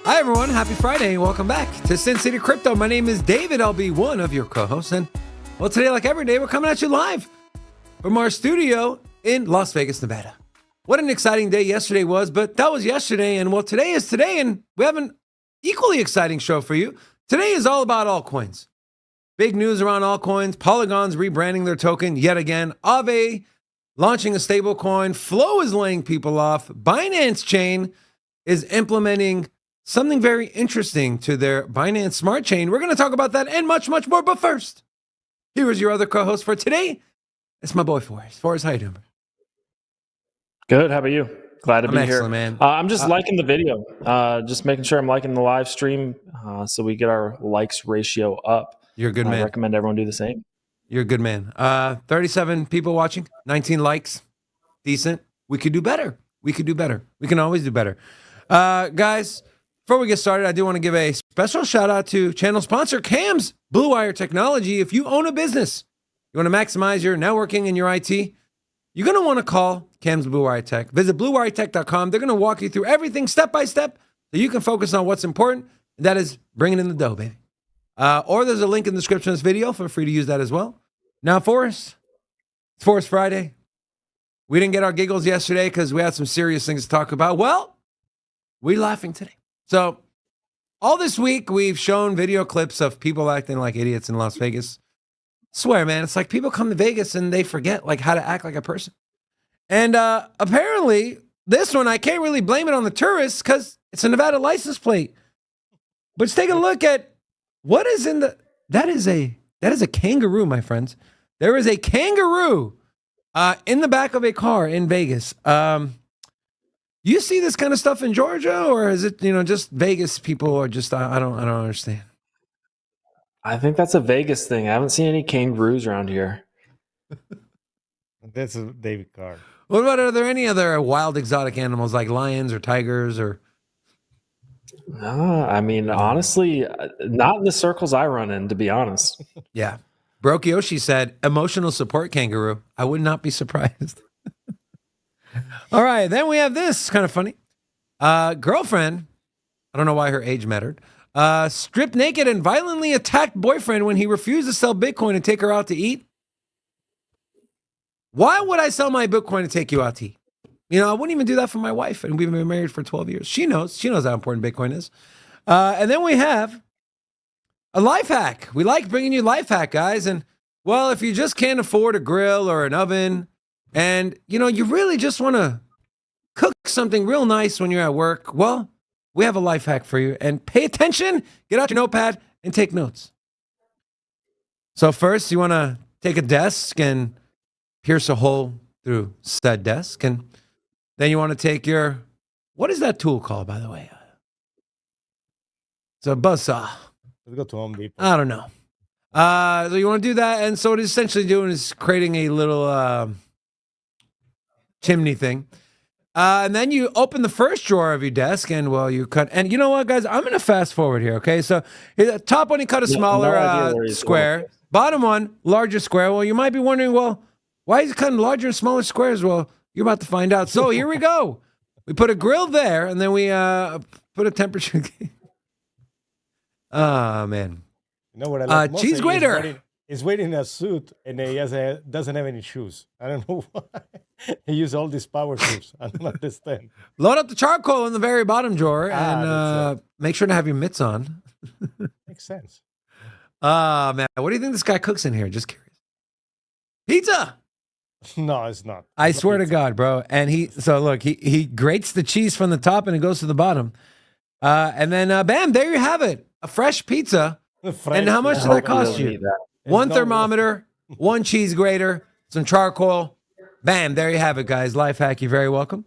Hi, everyone. Happy Friday and welcome back to Sin City Crypto. My name is David. I'll be one of your co-hosts. And, well, today, like every day, we're coming at you live from our studio in Las Vegas, Nevada. What an exciting day yesterday was, but that was yesterday. And, well, today is today, and we have an equally exciting show for you. Today is all about altcoins. Big news around altcoins. Polygon's rebranding their token yet again. Aave launching a stablecoin. Flow is laying people off. Binance Chain is implementing something very interesting to their Binance Smart Chain. We're going to talk about that and much, much more. But first, here is your other co-host for today. It's my boy, Forrest. Forrest, how you doing? Good. How about you? Glad to be here, man. I'm just liking the video. Just making sure I'm liking the live stream so we get our likes ratio up. You're a good man. I recommend everyone do the same. You're a good man. 37 people watching, 19 likes. Decent. We could do better. We could do better. We can always do better. Guys, before we get started, I do want to give a special shout out to channel sponsor Cam's Blue Wire Technology. If you own a business, you want to maximize your networking and your IT, you're going to want to call Cam's Blue Wire Tech. Visit bluewiretech.com. They're going to walk you through everything step by step so you can focus on what's important. And that is bringing in the dough, baby. Or there's a link in the description of this video. Feel free to use that as well. Now, Forrest, it's Forrest Friday. We didn't get our giggles yesterday because we had some serious things to talk about. Well, we're laughing today. So all this week, we've shown video clips of people acting like idiots in Las Vegas. Swear, man, it's like people come to Vegas and they forget like how to act like a person. And apparently, this one, I can't really blame it on the tourists because it's a Nevada license plate. But let's take a look at what is in the... That is a kangaroo, my friends. There is a kangaroo in the back of a car in Vegas. You see this kind of stuff in Georgia, or is it, just Vegas people, or just I don't understand. I think that's a Vegas thing. I haven't seen any kangaroos around here. That's a David Carr. What about, are there any other wild exotic animals like lions or tigers or? I mean, honestly, not in the circles I run in, to be honest. Yeah. Brokioshi said, emotional support kangaroo. I would not be surprised. All right, then we have this, kind of funny. Girlfriend, I don't know why her age mattered, stripped naked and violently attacked boyfriend when he refused to sell Bitcoin and take her out to eat. Why would I sell my Bitcoin to take you out to eat? I wouldn't even do that for my wife, and we've been married for 12 years. She knows how important Bitcoin is. And then we have a life hack. We like bringing you life hack, guys. And, well, if you just can't afford a grill or an oven, and, you really just want to cook something real nice when you're at work, well, we have a life hack for you. And pay attention, get out your notepad, and take notes. So first, you want to take a desk and pierce a hole through said desk. And then you want to take your, what is that tool called, by the way? It's a buzzsaw. Let's go to Home Depot. I don't know. So you want to do that. And so what it's essentially doing is creating a little chimney thing. And then you open the first drawer of your desk and, well, you cut. And you know what, guys? I'm going to fast forward here, okay? So the top one, you cut a smaller square. Bottom one, larger square. Well, you might be wondering, well, why is it cutting larger and smaller squares? Well, you're about to find out. So here we go. We put a grill there, and then we put a temperature. Oh, man. You know what I like most? Cheese grater. He's wearing a suit, and he doesn't have any shoes. I don't know why. He used all these power tools. I don't understand. Load up the charcoal in the very bottom drawer, and make sure to have your mitts on. Makes sense. Man, what do you think this guy cooks in here? Just curious. Pizza! No, it's not. I swear to God, bro. And he grates the cheese from the top and it goes to the bottom. And then, bam, there you have it. A fresh pizza. And how much did that cost you? One thermometer, one cheese grater, some charcoal. Bam, there you have it, guys. Life hack, you're very welcome.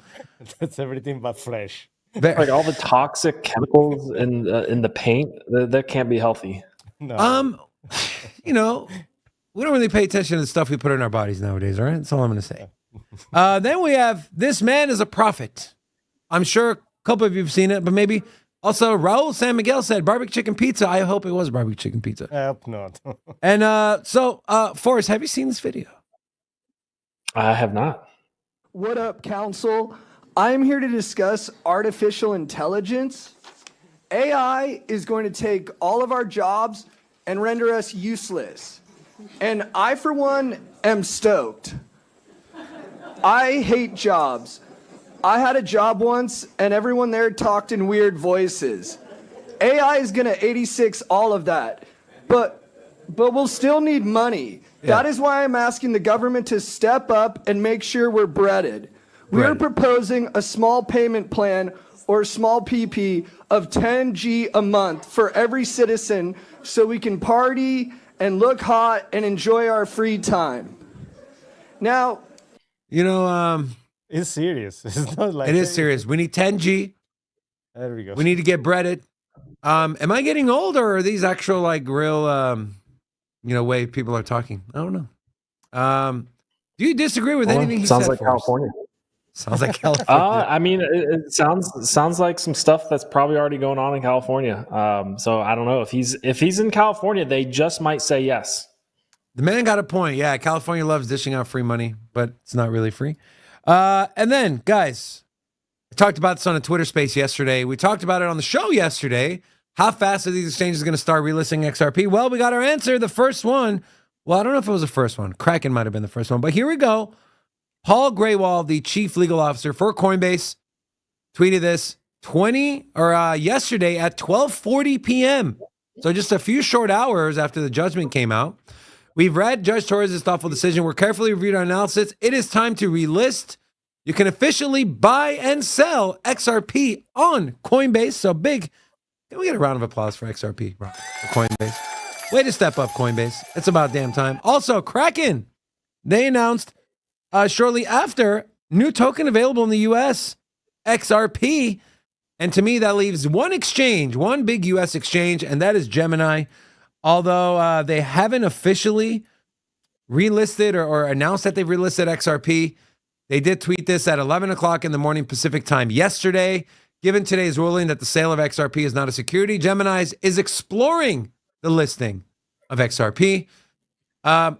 That's everything but fresh. Like all the toxic chemicals in the paint, that can't be healthy. No. We don't really pay attention to the stuff we put in our bodies nowadays, all right? That's all I'm going to say. Then we have, this man is a prophet. I'm sure a couple of you have seen it, but maybe also Raul San Miguel said barbecue chicken pizza. I hope it was barbecue chicken pizza. I hope not. And so, Forrest, have you seen this video? I have not. What up, Council? I'm here to discuss artificial intelligence. AI is going to take all of our jobs and render us useless. And I, for one, am stoked. I hate jobs. I had a job once, and everyone there talked in weird voices. AI is going to 86 all of that. But we'll still need money. Yeah. That is why I'm asking the government to step up and make sure we're breaded. We're proposing a small payment plan or small PP of 10G a month for every citizen so we can party and look hot and enjoy our free time. Now, you know, it's serious. It's not like it is serious. We need 10G. There we go. We need to get breaded. Am I getting old, or are these actual like real, way people are talking? I don't know. Do you disagree with anything he sounds said? Like California. Sounds like California. I mean, it sounds like some stuff that's probably already going on in California. So I don't know if he's in California, they just might say yes. The man got a point. Yeah, California loves dishing out free money, but it's not really free. And then, guys, I talked about this on a Twitter space yesterday. We talked about it on the show yesterday. How fast are these exchanges going to start relisting XRP? Well, we got our answer. The first one. Well, I don't know if it was the first one. Kraken might have been the first one, but here we go. Paul Graywall, the chief legal officer for Coinbase, tweeted this yesterday at 12:40 p.m. So just a few short hours after the judgment came out. We've read Judge Torres' thoughtful decision. We're carefully reviewed our analysis. It is time to relist. You can officially buy and sell XRP on Coinbase. So big. Can we get a round of applause for XRP, for Coinbase? Way to step up, Coinbase. It's about damn time. Also, Kraken. They announced shortly after, new token available in the U.S., XRP. And to me, that leaves one exchange, one big U.S. exchange, and that is Gemini. Although they haven't officially relisted or announced that they've relisted XRP, they did tweet this at 11 o'clock in the morning Pacific time yesterday. Given today's ruling that the sale of XRP is not a security, Gemini is exploring the listing of XRP. I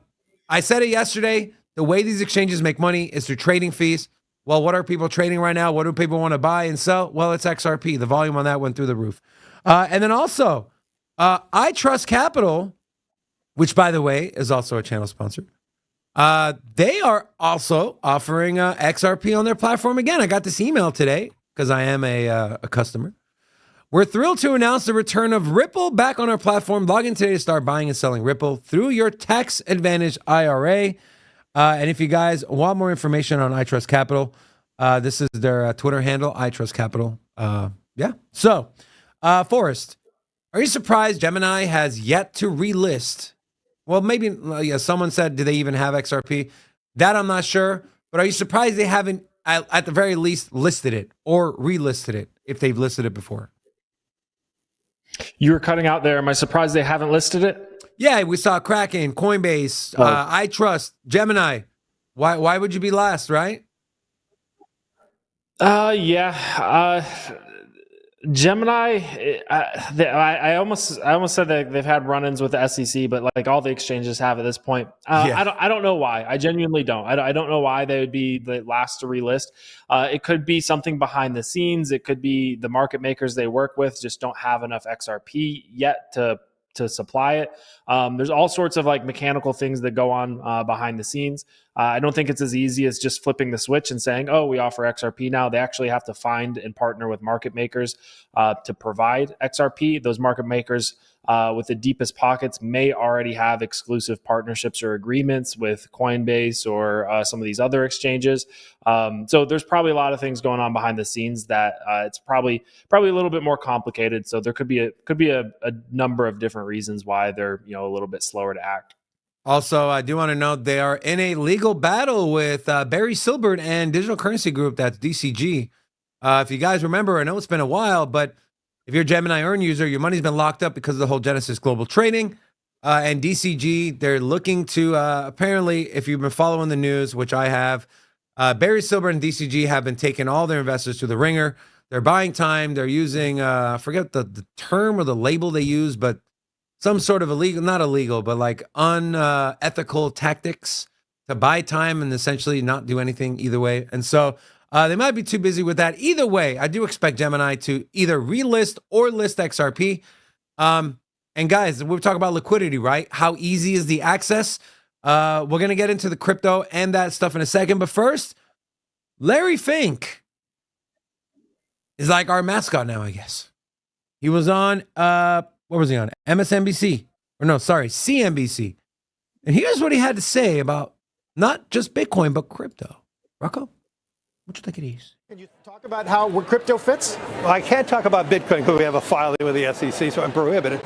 said it yesterday. The way these exchanges make money is through trading fees. Well, what are people trading right now? What do people want to buy and sell? Well, it's XRP. The volume on that went through the roof. And then also, I Trust Capital, which, by the way, is also a channel sponsor. They are also offering XRP on their platform again. I got this email today because I am a customer. We're thrilled to announce the return of Ripple back on our platform. Log in today to start buying and selling Ripple through your tax advantage IRA. And if you guys want more information on I Trust Capital, this is their Twitter handle, I Trust Capital. Yeah. So, Forrest, are you surprised Gemini has yet to relist? Well, maybe someone said, do they even have XRP? That I'm not sure. But are you surprised they haven't, at the very least, listed it or relisted it if they've listed it before? You were cutting out there. Am I surprised they haven't listed it? Yeah, we saw Kraken, Coinbase, I Trust, Gemini. Why would you be last, right? Gemini, I almost said that they've had run-ins with the SEC, but like all the exchanges have at this point. I don't know why. I genuinely don't. I don't know why they would be the last to relist. It could be something behind the scenes. It could be the market makers they work with just don't have enough XRP yet to supply it. There's all sorts of like mechanical things that go on behind the scenes. I don't think it's as easy as just flipping the switch and saying, oh, we offer XRP now. They actually have to find and partner with market makers to provide XRP. Those market makers with the deepest pockets may already have exclusive partnerships or agreements with Coinbase or some of these other exchanges. So there's probably a lot of things going on behind the scenes that it's probably a little bit more complicated. So there could be a number of different reasons why they're a little bit slower to act. Also, I do want to note they are in a legal battle with Barry Silbert and Digital Currency Group. That's DCG. If you guys remember, I know it's been a while, but if you're a Gemini Earn user, your money's been locked up because of the whole Genesis Global Trading. And DCG, they're looking to, apparently, if you've been following the news, which I have, Barry Silbert and DCG have been taking all their investors to the ringer. They're buying time. They're using, I forget the term or the label they use, but some sort of illegal, not illegal, but like unethical tactics to buy time and essentially not do anything either way. And so They might be too busy with that. Either way, I do expect Gemini to either relist or list XRP. And guys, we're talking about liquidity, right? How easy is the access? We're going to get into the crypto and that stuff in a second. But first, Larry Fink is like our mascot now, I guess. He was on, what was he on? MSNBC. Or no, sorry, CNBC. And here's what he had to say about not just Bitcoin, but crypto. Rocco, what you think it is? Can you talk about how where crypto fits? Well, I can't talk about Bitcoin because we have a filing with the SEC, so I'm prohibited.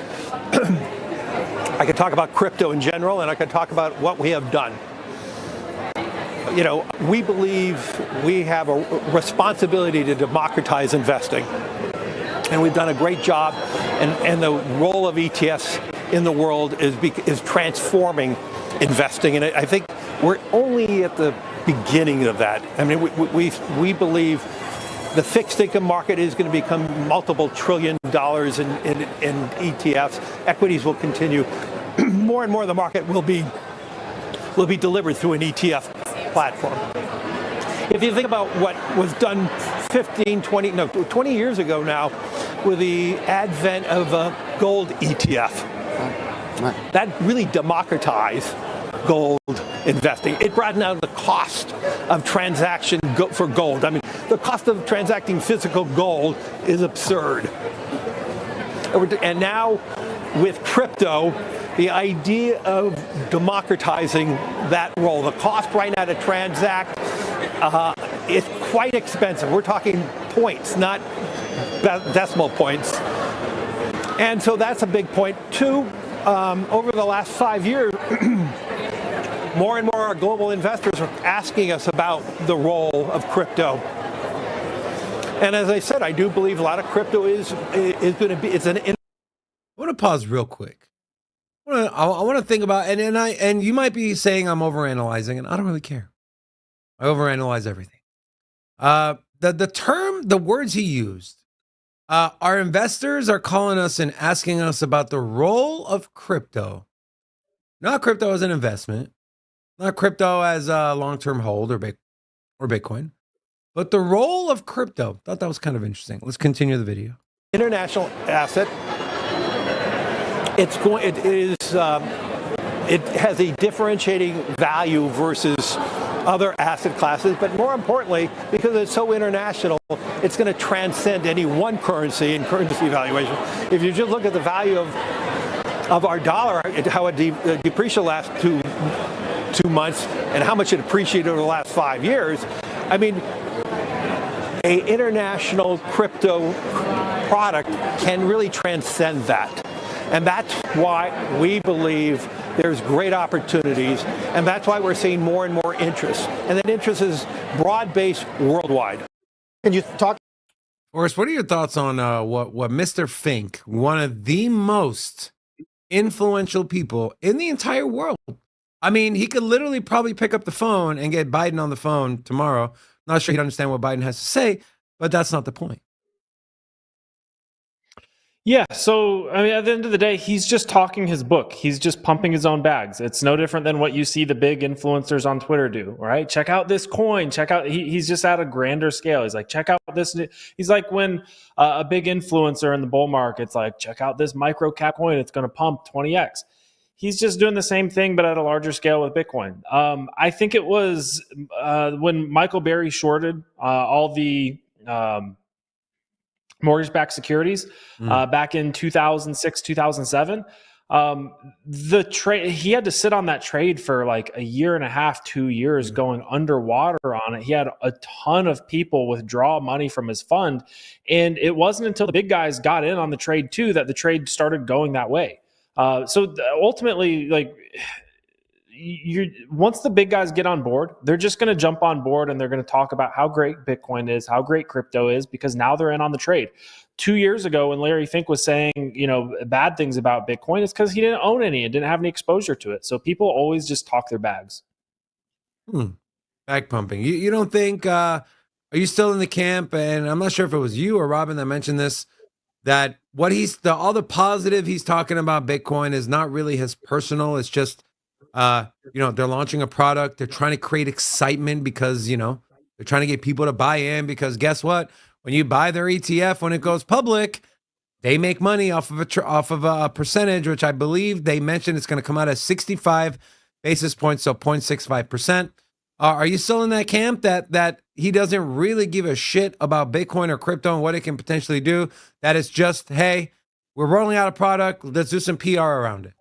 I can talk about crypto in general, and I can talk about what we have done. You know, we believe we have a responsibility to democratize investing. And we've done a great job, and the role of ETFs in the world is transforming investing. And I think we're only at the beginning of that. I mean, we believe the fixed income market is going to become multiple $1 trillion in ETFs. Equities will continue. More and more of the market will be delivered through an ETF platform. If you think about what was done 20 years ago now with the advent of a gold ETF, that really democratized gold investing. It brought down the cost of transaction for gold. I mean, the cost of transacting physical gold is absurd. And now with crypto, the idea of democratizing that role, the cost right now to transact is quite expensive. We're talking points, not decimal points. And so that's a big point. Two, over the last 5 years, more and more global investors are asking us about the role of crypto. And as I said, I do believe a lot of crypto is going to be, I want to pause real quick. I want to think about, and you might be saying I'm overanalyzing, and I don't really care. I overanalyze everything. The words he used, our investors are calling us and asking us about the role of crypto, not crypto as an investment, not crypto as a long-term hold or Bitcoin, but the role of crypto. Thought that was kind of interesting. Let's continue the video. international asset. It has a differentiating value versus other asset classes, but more importantly, because it's so international, it's going to transcend any one currency and currency valuation. If you just look at the value of our dollar, how it depreciated the last two months and how much it appreciated over the last 5 years, I mean, an international crypto product can really transcend that. And that's why we believe there's great opportunities, and that's why we're seeing more and more interest. And that interest is broad-based worldwide. Can you talk? Forrest, what are your thoughts on what Mr. Fink, one of the most influential people in the entire world? I mean, he could literally probably pick up the phone and get Biden on the phone tomorrow. Not sure he'd understand what Biden has to say, but that's not the point. Yeah, so I mean, at the end of the day, he's just talking his book. He's just pumping his own bags. It's no different than what you see the big influencers on Twitter do, right? Check out this coin. Check out. He's just at a grander scale. He's like, check out this. He's like when a big influencer in the bull market's like, check out this micro cap coin. It's going to pump 20x. He's just doing the same thing, but at a larger scale with Bitcoin. I think it was when Michael Berry shorted all the mortgage-backed securities back in 2006, 2007. The trade, he had to sit on that trade for like a year and a half, 2 years, going underwater on it. He had a ton of people withdraw money from his fund, and it wasn't until the big guys got in on the trade too that the trade started going that way. So ultimately, like, once the big guys get on board, they're just going to jump on board and they're going to talk about how great Bitcoin is, how great crypto is, because now they're in on the trade. 2 years ago, when Larry Fink was saying, bad things about Bitcoin, it's because he didn't own any and didn't have any exposure to it. So people always just talk their bags. Bag pumping. You don't think, are you still in the camp? And I'm not sure if it was you or Robin that mentioned this, that all the positive he's talking about Bitcoin is not really his personal. It's just, they're launching a product. They're trying to create excitement because, They're trying to get people to buy in because guess what? When you buy their ETF, when it goes public, they make money off of a percentage, which I believe they mentioned it's going to come out as 65 basis points, so 0.65%. Are you still in that camp that he doesn't really give a shit about Bitcoin or crypto and what it can potentially do? That it's just, hey, we're rolling out a product, let's do some PR around it.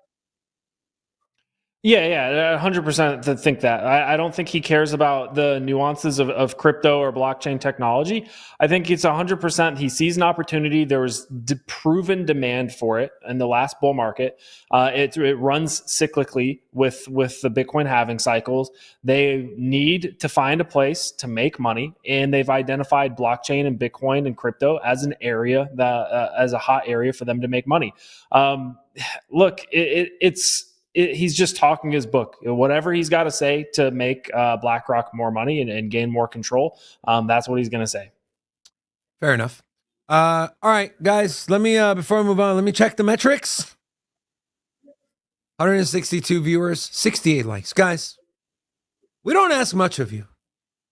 Yeah, 100% to think that. I don't think he cares about the nuances of crypto or blockchain technology. I think it's 100% he sees an opportunity. There was proven demand for it in the last bull market. It runs cyclically with the Bitcoin halving cycles. They need to find a place to make money, and they've identified blockchain and Bitcoin and crypto as an area that as a hot area for them to make money. Look, he's just talking his book. Whatever he's got to say to make BlackRock more money and gain more control, that's what he's going to say. Fair enough. All right, guys, let me, before we move on, let me check the metrics. 162 viewers, 68 likes. Guys, we don't ask much of you.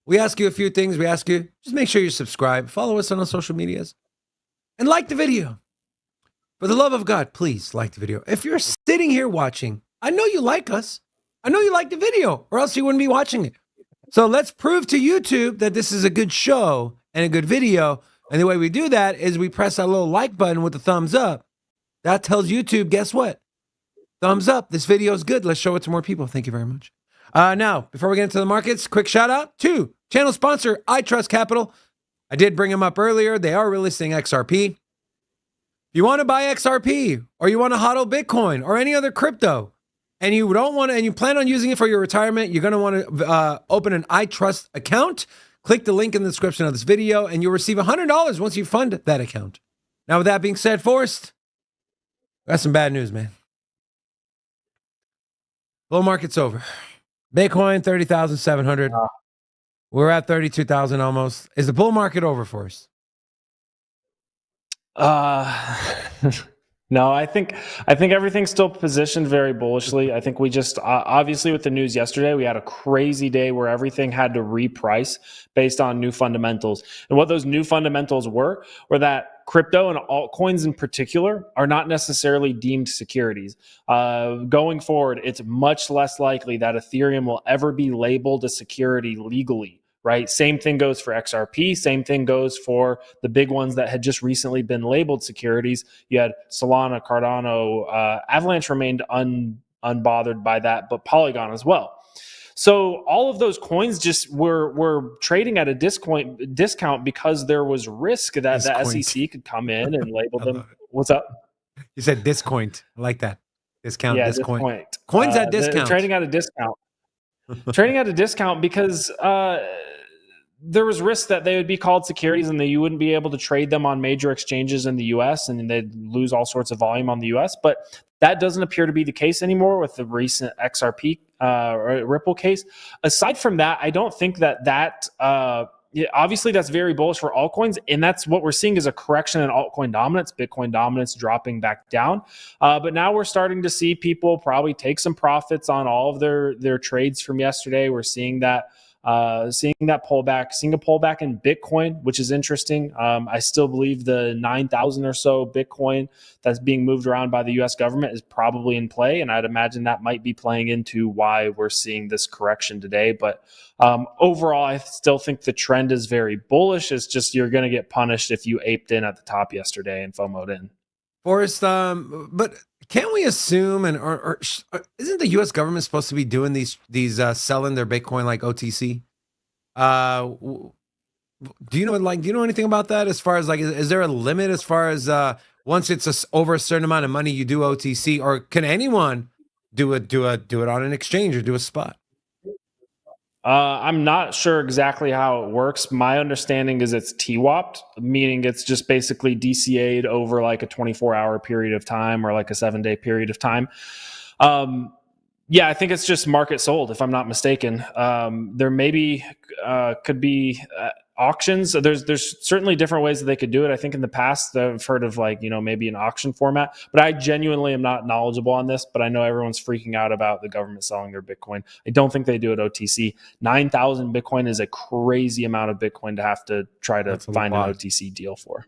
We ask you a few things. We ask you, just make sure you subscribe, follow us on our social medias, and like the video. For the love of God, please like the video. If you're sitting here watching, I know you like us. I know you like the video, or else you wouldn't be watching it. So let's prove to YouTube that this is a good show and a good video. And the way we do that is we press that little like button with the thumbs up. That tells YouTube, guess what? Thumbs up. This video is good. Let's show it to more people. Thank you very much. Now, before we get into the markets, quick shout out to channel sponsor, I Trust Capital. I did bring them up earlier. They are relisting XRP. If you want to buy XRP, or you want to hodl Bitcoin or any other crypto, and you don't want to, and you plan on using it for your retirement, you're going to want to open an I Trust account. Click the link in the description of this video, and you'll receive $100 once you fund that account. Now, with that being said, Forrest, that's some bad news, man. Bull market's over. Bitcoin 30,700. We're at 32,000 almost. Is the bull market over for us? No, I think everything's still positioned very bullishly. I think we just obviously with the news yesterday, we had a crazy day where everything had to reprice based on new fundamentals. And what those new fundamentals were that crypto and altcoins in particular are not necessarily deemed securities. Going forward, it's much less likely that Ethereum will ever be labeled a security legally. Right. Same thing goes for XRP. Same thing goes for the big ones that had just recently been labeled securities. You had Solana, Cardano, Avalanche remained unbothered by that, but Polygon as well. So all of those coins just were trading at a discount because there was risk that the SEC could come in and label them. What's up? You said discoint. I like that. Discount. Yeah, discoint. Coins at discount. Trading at a discount. Trading at a discount because there was risk that they would be called securities and that you wouldn't be able to trade them on major exchanges in the U.S. and they'd lose all sorts of volume on the U.S. But that doesn't appear to be the case anymore with the recent XRP Ripple case. Aside from that, I don't think that obviously that's very bullish for altcoins, and that's what we're seeing is a correction in altcoin dominance, Bitcoin dominance dropping back down. But now we're starting to see people probably take some profits on all of their trades from yesterday. We're seeing that pullback, seeing a pullback in Bitcoin, which is interesting. I still believe the 9,000 or so Bitcoin that's being moved around by the U.S. government is probably in play, and I'd imagine that might be playing into why we're seeing this correction today. But overall, I still think the trend is very bullish. It's just you're going to get punished if you aped in at the top yesterday and FOMO'd in. Forrest, but can't we assume, and or isn't the U.S. government supposed to be doing these selling their Bitcoin like OTC? Do you know anything about that? As far as is there a limit as far as once it's over a certain amount of money you do OTC, or can anyone do it on an exchange or do a spot? I'm not sure exactly how it works. My understanding is it's TWAP'd, meaning it's just basically DCA'd over like a 24-hour period of time or like a 7-day period of time. Yeah, I think it's just market sold, if I'm not mistaken. There maybe could be auctions. There's certainly different ways that they could do it. I think in the past I've heard of maybe an auction format, but I genuinely am not knowledgeable on this. But I know everyone's freaking out about the government selling their Bitcoin. I don't think they do it OTC. 9,000 Bitcoin is a crazy amount of Bitcoin to have to try to find an OTC deal for.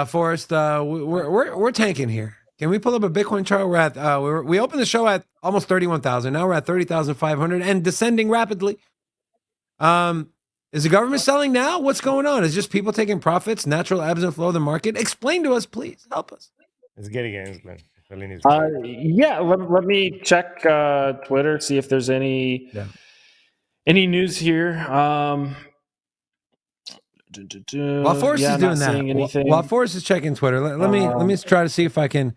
Forrest, we're tanking here. Can we pull up a Bitcoin chart? We're at we opened the show at almost 31,000. Now we're at 30,500 and descending rapidly. Is the government selling now? What's going on? Is just people taking profits? Natural ebbs and flow of the market? Explain to us, please. Help us. It's getting against man. Yeah, let me check Twitter, see if there's any news here. While Forrest is doing that, while Forrest is checking Twitter, let me try to see if I can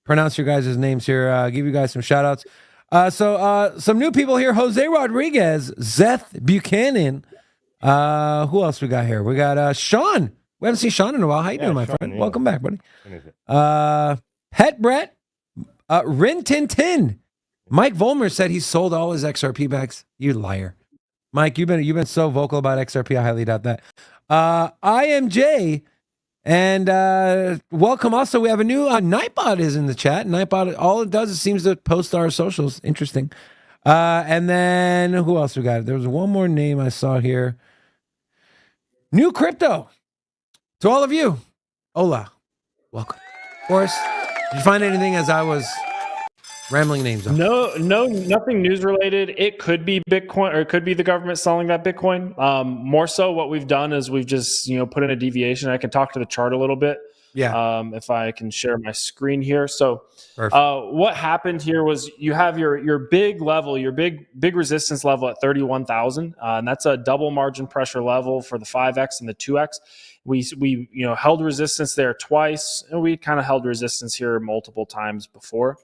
pronounce your guys' names here. Give you guys some shout outs. So some new people here: Jose Rodriguez, Zeth Buchanan. Who else we got here? We got Sean. We haven't seen Sean in a while. How you doing, my friend? Yeah. Welcome back, buddy. Het Brett, Rin Tin Tin. Mike Volmer said he sold all his XRP bags. You liar, Mike. You've been so vocal about XRP. I highly doubt that. IMJ and welcome. Also, we have a new Nightbot is in the chat. Nightbot, all it does is seems to post our socials. Interesting. And then who else we got? There was one more name I saw here. New Crypto. To all of you, hola, welcome. Forrest, did you find anything as I was rambling names off? No, nothing news related. It could be Bitcoin, or it could be the government selling that Bitcoin. More so, what we've done is we've just put in a deviation. I can talk to the chart a little bit. Yeah. If I can share my screen here. So, what happened here was you have your big level, your big resistance level at 31,000, and that's a double margin pressure level for the 5x and the 2x. We held resistance there twice, and we kind of held resistance here multiple times before.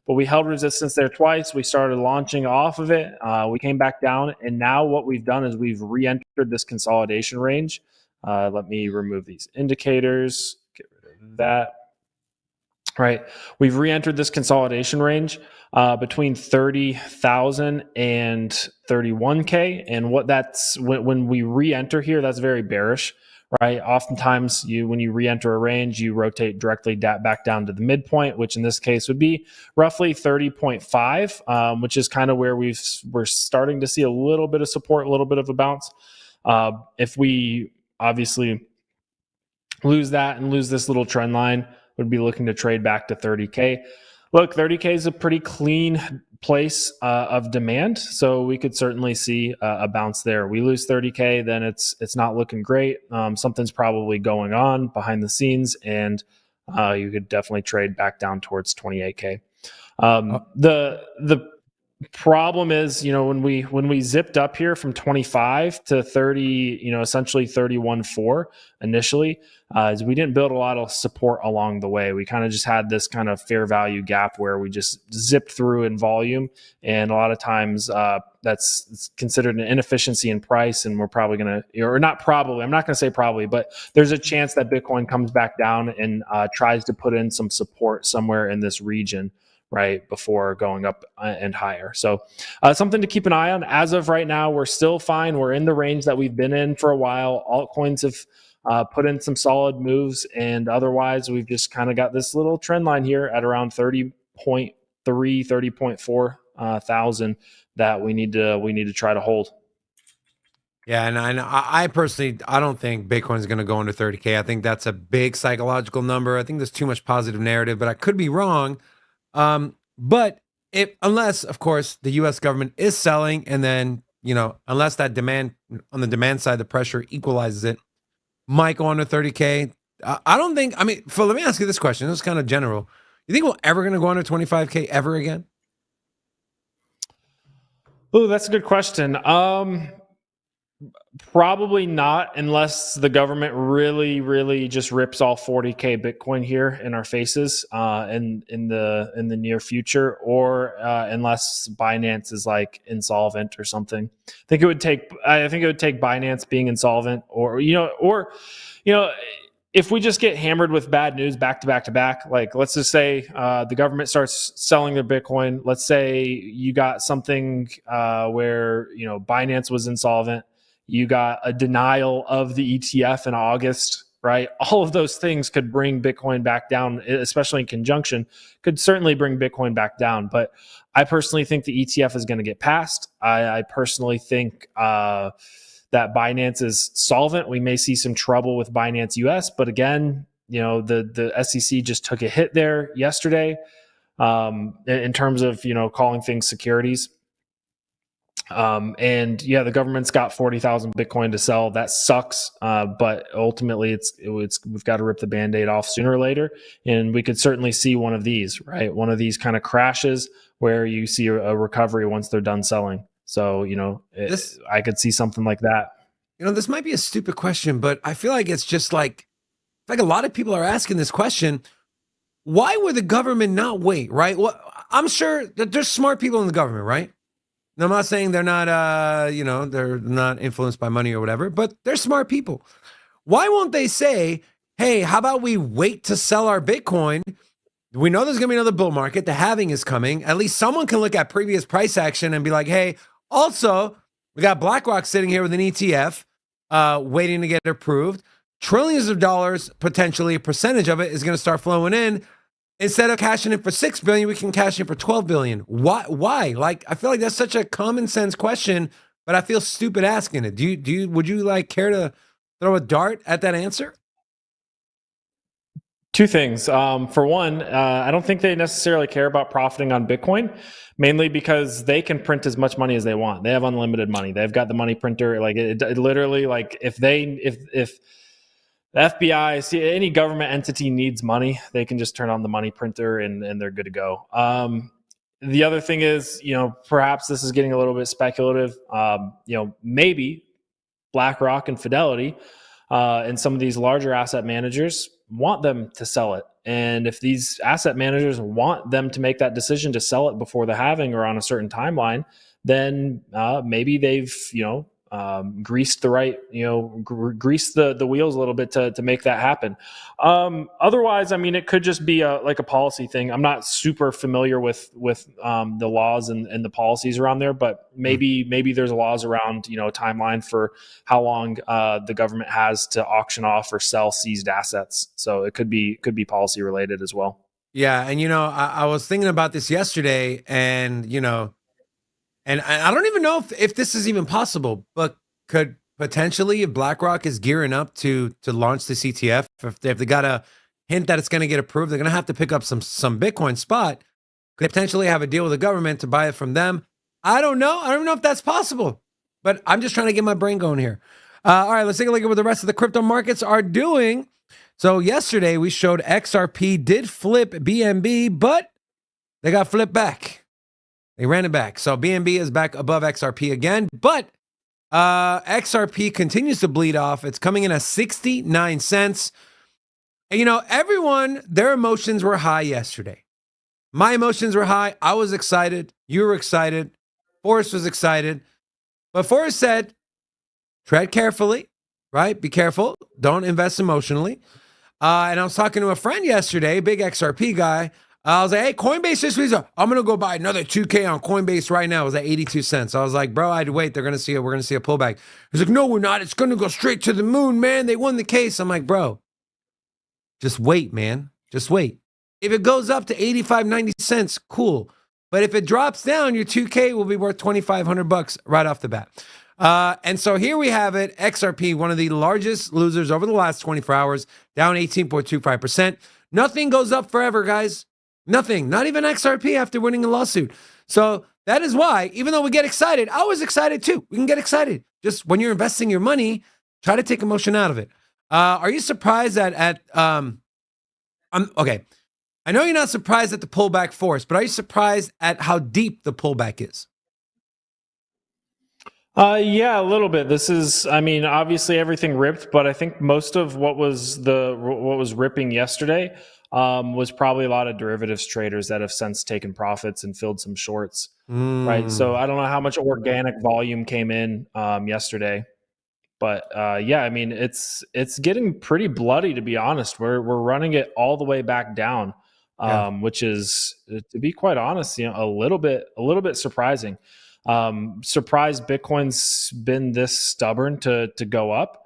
But we held resistance there twice. We started launching off of it. We came back down, and now what we've done is we've re-entered this consolidation range. Let me remove these indicators. Get rid of that. Right. We've re-entered this consolidation range between 30,000 and 31K. And what that's when we re-enter here, that's very bearish. Right. Oftentimes, when you re-enter a range, you rotate directly back down to the midpoint, which in this case would be roughly 30.5, which is kind of where we're starting to see a little bit of support, a little bit of a bounce. If we obviously lose that and lose this little trend line, would be looking to trade back to 30K. Look, 30K is a pretty clean place of demand, so we could certainly see a bounce there. We lose 30K, then it's not looking great. Something's probably going on behind the scenes, and you could definitely trade back down towards 28K. The problem is, when we zipped up here from 25 to 30, essentially 31.4 initially, is we didn't build a lot of support along the way. We kind of just had this kind of fair value gap where we just zipped through in volume, and a lot of times that's considered an inefficiency in price, and we're probably going to, or not probably, I'm not going to say probably, but there's a chance that Bitcoin comes back down and tries to put in some support somewhere in this region, right, before going up and higher. So something to keep an eye on. As of right now, we're still fine. We're in the range that we've been in for a while. Altcoins have put in some solid moves, and otherwise we've just kind of got this little trend line here at around 30.3, 30.4 thousand that we need to try to hold. Yeah, and I personally, I don't think Bitcoin is going to go under 30K. I think that's a big psychological number. I think there's too much positive narrative, but I could be wrong. But unless, of course, the U.S. government is selling, and then, unless that demand on the demand side, the pressure equalizes it, might go under 30K. I don't think, let me ask you this question. This is kind of general. You think we're ever going to go under 25K ever again? Oh, that's a good question. Probably not, unless the government really, really just rips all 40K Bitcoin here in our faces in the near future, or unless Binance is like insolvent or something. I think it would take Binance being insolvent, or if we just get hammered with bad news back to back to back, like let's just say the government starts selling their Bitcoin. Let's say you got something where Binance was insolvent. You got a denial of the ETF in August, right? All of those things could bring Bitcoin back down, especially in conjunction, could certainly bring Bitcoin back down. But I personally think the ETF is going to get passed. I personally think that Binance is solvent. We may see some trouble with Binance US, but again, the SEC just took a hit there yesterday in terms of calling things securities. And yeah, the government's got 40,000 Bitcoin to sell. That sucks, but ultimately, we've got to rip the Band-Aid off sooner or later, and we could certainly see one of these, right? One of these kind of crashes where you see a recovery once they're done selling. So, I could see something like that. This might be a stupid question, but I feel like it's just like a lot of people are asking this question. Why would the government not wait, right? Well, I'm sure that there's smart people in the government, right? And I'm not saying they're not, they're not influenced by money or whatever, but they're smart people. Why won't they say, hey, how about we wait to sell our Bitcoin? We know there's going to be another bull market. The halving is coming. At least someone can look at previous price action and be like, hey, also, we got BlackRock sitting here with an ETF waiting to get approved. Trillions of dollars, potentially a percentage of it is going to start flowing in. Instead of cashing in for $6 billion, we can cash in for $12 billion. Why? Like, I feel like that's such a common sense question, but I feel stupid asking it. Would you care to throw a dart at that answer? Two things. For one, I don't think they necessarily care about profiting on Bitcoin, mainly because they can print as much money as they want. They have unlimited money. They've got the money printer. Like it literally, like if the FBI, see any government entity needs money, they can just turn on the money printer and they're good to go. The other thing is, perhaps this is getting a little bit speculative. Maybe BlackRock and Fidelity and some of these larger asset managers want them to sell it. And if these asset managers want them to make that decision to sell it before the halving or on a certain timeline, then maybe they've, greased the right, greased the wheels a little bit to make that happen. Otherwise, I mean, it could just be a policy thing. I'm not super familiar with the laws and the policies around there, but maybe there's laws around, timeline for how long the government has to auction off or sell seized assets. So it could be policy related as well. Yeah. And, I was thinking about this yesterday and, and I don't even know if this is even possible, but could potentially, if BlackRock is gearing up to launch this ETF, if they got a hint that it's going to get approved, they're going to have to pick up some Bitcoin spot. Could potentially have a deal with the government to buy it from them. I don't know. I don't know if that's possible, but I'm just trying to get my brain going here. All right, let's take a look at what the rest of the crypto markets are doing. So yesterday we showed XRP did flip BNB, but they got flipped back. They ran it back. So BNB is back above XRP again, but XRP continues to bleed off. It's coming in at 69 cents. And everyone, their emotions were high yesterday. My emotions were high. I was excited. You were excited. Forrest was excited. But Forrest said, tread carefully, right? Be careful. Don't invest emotionally. And I was talking to a friend yesterday, big XRP guy. I was like, hey, Coinbase this week, I'm going to go buy another 2K on Coinbase right now. It was at 82 cents. I was like, bro, I'd wait. We're going to see a pullback. He's like, no, we're not. It's going to go straight to the moon, man. They won the case. I'm like, bro, just wait, man. Just wait. If it goes up to 85, 90 cents, cool. But if it drops down, your 2K will be worth $2,500 right off the bat. And so here we have it. XRP, one of the largest losers over the last 24 hours, down 18.25%. Nothing goes up forever, guys. Nothing, not even XRP after winning a lawsuit. So that is why, even though we get excited, I was excited too. We can get excited. Just when you're investing your money, try to take emotion out of it. Are you surprised okay. I know you're not surprised at the pullback force, but are you surprised at how deep the pullback is? Yeah, a little bit. This is, I mean, obviously everything ripped, but I think most of what was ripping yesterday was probably a lot of derivatives traders that have since taken profits and filled some shorts, right? So I don't know how much organic volume came in yesterday, But yeah, I mean, it's getting pretty bloody, to be honest. We're running it all the way back down, which is, to be quite honest, a little bit surprising. Surprised Bitcoin's been this stubborn to go up.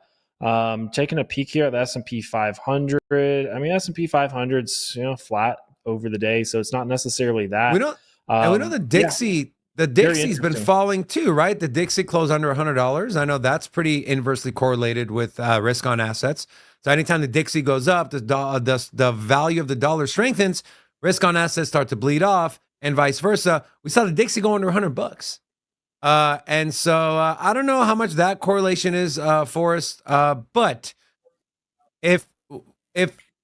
Taking a peek here at the S&P 500. I mean, S&P 500's flat over the day, so it's not necessarily that. We know the Dixie. Yeah. The Dixie's been falling too, right? The Dixie closed under $100. I know that's pretty inversely correlated with risk on assets. So anytime the Dixie goes up, the value of the dollar strengthens, risk on assets start to bleed off, and vice versa. We saw the Dixie go under $100. And so I don't know how much that correlation is, Forrest. But if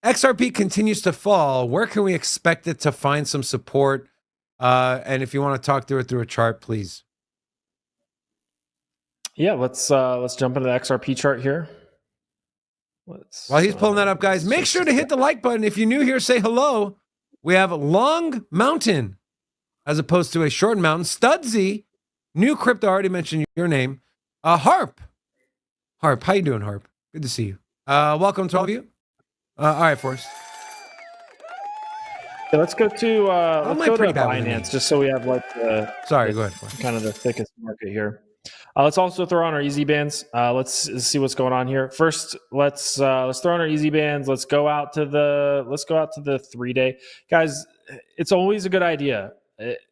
XRP continues to fall, where can we expect it to find some support? And if you want to talk through it through a chart, please. Yeah, let's jump into the XRP chart here. While he's pulling that up, guys, make sure to hit the like button. If you're new here, say hello. We have Long Mountain as opposed to a short mountain. Studsy, new crypto. I already mentioned your name. Harp, how you doing, Harp? Good to see you. Welcome to all of you. All right, Forrest. Yeah, let's go to Binance, just so we have like the go ahead. Kind of the thickest market here. Let's also throw on our easy bands. Let's see what's going on here. First, let's throw on our easy bands. Let's go out to the 3-day. Guys, it's always a good idea.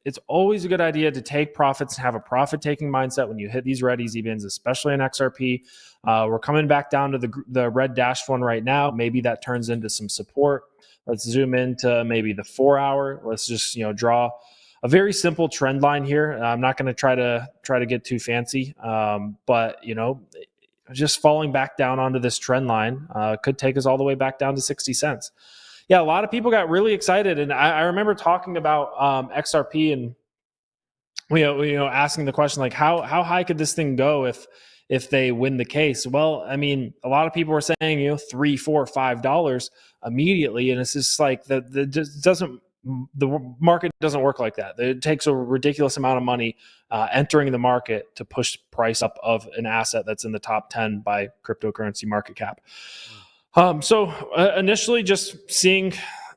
It's always a good idea to take profits and have a profit-taking mindset when you hit these red easy bands, especially in XRP. We're coming back down to the red dashed one right now. Maybe that turns into some support. Let's zoom into maybe the 4-hour. Let's just draw a very simple trend line here. I'm not going to try to get too fancy, but just falling back down onto this trend line could take us all the way back down to 60 cents. Yeah, a lot of people got really excited, and I remember talking about XRP and asking the question like how high could this thing go if they win the case? Well, I mean, a lot of people were saying $3, $4, $5 immediately, and it's just like the market doesn't work like that. It takes a ridiculous amount of money entering the market to push price up of an asset that's in the top 10 by cryptocurrency market cap. So initially, just seeing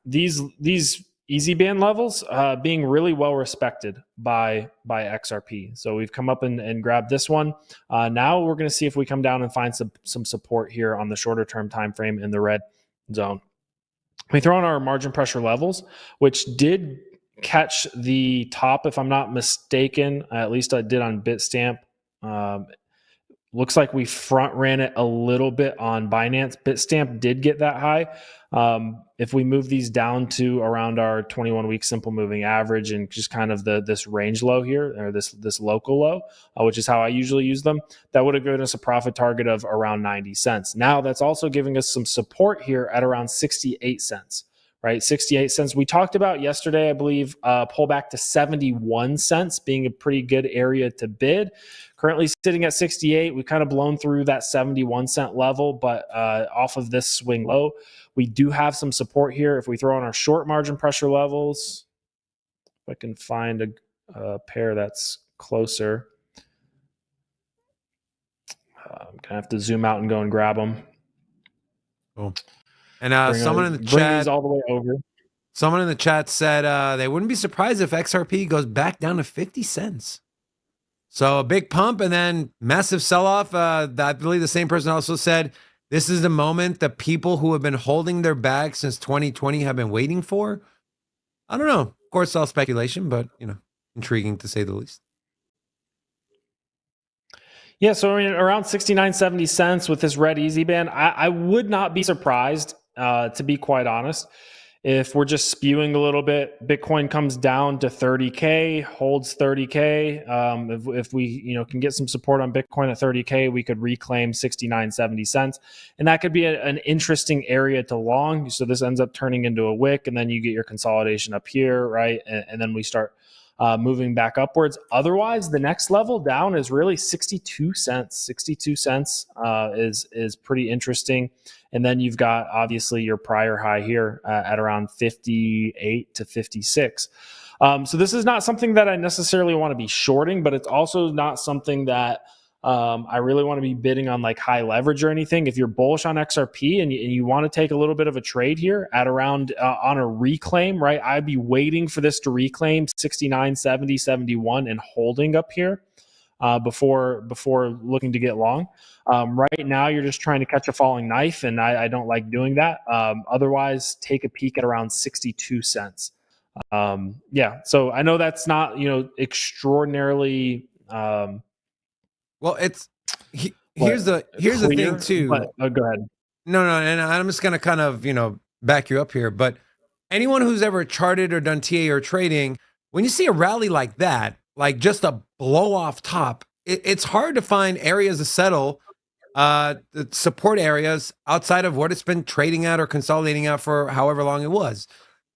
these easy band levels being really well respected by XRP. So we've come up and grabbed this one. Now we're going to see if we come down and find some support here on the shorter term time frame in the red zone. We throw in our margin pressure levels, which did catch the top, if I'm not mistaken. At least I did on Bitstamp. Looks like we front ran it a little bit on Binance. Bitstamp did get that high. If we move these down to around our 21-week simple moving average and just kind of this range low here, or this local low, which is how I usually use them, that would have given us a profit target of around 90 cents. Now that's also giving us some support here at around 68 cents. Right, 68 cents. We talked about yesterday, I believe, pull back to 71 cents being a pretty good area to bid. Currently sitting at 68. We've kind of blown through that 71 cent level, but off of this swing low, we do have some support here. If we throw on our short margin pressure levels, if I can find a pair that's closer, I'm going to have to zoom out and go and grab them. Cool. And someone in the chat, all the way over. Someone in the chat said they wouldn't be surprised if XRP goes back down to 50 cents. So a big pump and then massive sell-off. I believe the same person also said this is the moment the people who have been holding their bag since 2020 have been waiting for. I don't know. Of course, all speculation, but intriguing to say the least. Yeah, so I mean, around 69, 70 cents with this red easy band. I would not be surprised, to be quite honest, if we're just spewing a little bit. Bitcoin comes down to 30K, holds 30K. If we can get some support on Bitcoin at 30K, we could reclaim 69, 70 cents. And that could be an interesting area to long. So this ends up turning into a wick, and then you get your consolidation up here, right? And then we start moving back upwards. Otherwise, the next level down is really 62 cents. 62 cents is pretty interesting. And then you've got obviously your prior high here at around 58 to 56. So this is not something that I necessarily want to be shorting, but it's also not something that I really want to be bidding on like high leverage or anything. If you're bullish on XRP and you want to take a little bit of a trade here at around on a reclaim, right? I'd be waiting for this to reclaim 69, 70, 71 and holding up here before looking to get long. Right now, you're just trying to catch a falling knife, and I don't like doing that. Otherwise, take a peek at around 62 cents. Yeah, so I know that's not, extraordinarily. Well, here's the thing too. But, go ahead. No, and I'm just gonna kind of back you up here. But anyone who's ever charted or done TA or trading, when you see a rally like that, like just a blow off top, it's hard to find areas to settle, the support areas outside of what it's been trading at or consolidating at for however long it was.